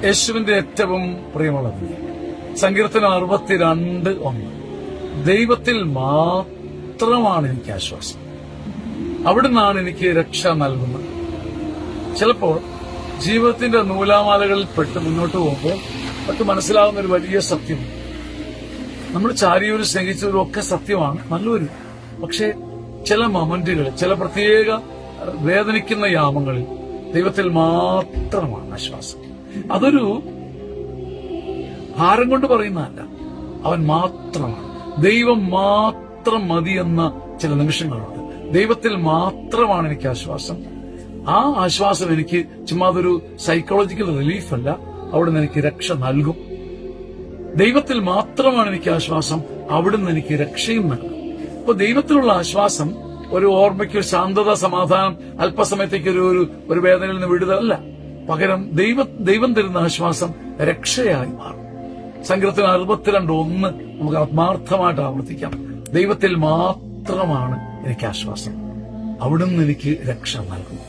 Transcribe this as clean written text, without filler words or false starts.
യേശുവിന്റെ ഏറ്റവും പ്രിയമുള്ളത് സങ്കീർത്തനം 62:1. ദൈവത്തിൽ മാത്രമാണ് എനിക്ക് ആശ്വാസം, അവിടുന്നാണ് എനിക്ക് രക്ഷ നൽകുന്നത്. ചിലപ്പോൾ ജീവിതത്തിന്റെ നൂലാമാലകളിൽ പെട്ട് മുന്നോട്ട് പോകുമ്പോൾ നമുക്ക് മനസ്സിലാകുന്ന ഒരു വലിയ സത്യം, നമ്മൾ ചാരിയവരും സ്നേഹിച്ചവരും ഒക്കെ സത്യമാണ്, നല്ലൊരു. പക്ഷെ ചില മൊമെന്റുകളിൽ, ചില പ്രത്യേക വേദനിക്കുന്ന യാമങ്ങളിൽ ദൈവത്തിൽ മാത്രമാണ് ആശ്വാസം. അതൊരു ഭാരം കൊണ്ട് പറയുന്നതല്ല, അവൻ മാത്രമാണ്, ദൈവം മാത്രം മതിയെന്ന ചില നിമിഷങ്ങളുണ്ട്. ദൈവത്തിൽ മാത്രമാണ് എനിക്ക് ആശ്വാസം. ആ ആശ്വാസം എനിക്ക് ചുമ്മാതൊരു സൈക്കോളജിക്കൽ റിലീഫല്ല, അവിടുന്ന് എനിക്ക് രക്ഷ നൽകും. ദൈവത്തിൽ മാത്രമാണ് എനിക്ക് ആശ്വാസം, അവിടുന്ന് എനിക്ക് രക്ഷയും നൽകും. അപ്പൊ ദൈവത്തിലുള്ള ആശ്വാസം ഒരു ഓർമ്മയ്ക്ക്, ഒരു ശാന്തത, സമാധാനം, അല്പസമയത്തേക്ക് ഒരു വേദനയിൽ നിന്ന് വിടുതലല്ല. പകരം ദൈവം തരുന്ന ആശ്വാസം രക്ഷയായി മാറും. സങ്കീർത്തനം 62:1 നമുക്ക് ആത്മാർത്ഥമായിട്ട് ആവർത്തിക്കാം. ദൈവത്തിൽ മാത്രമാണ് എനിക്ക് ആശ്വാസം, അവിടുന്ന് എനിക്ക് രക്ഷ നൽകും.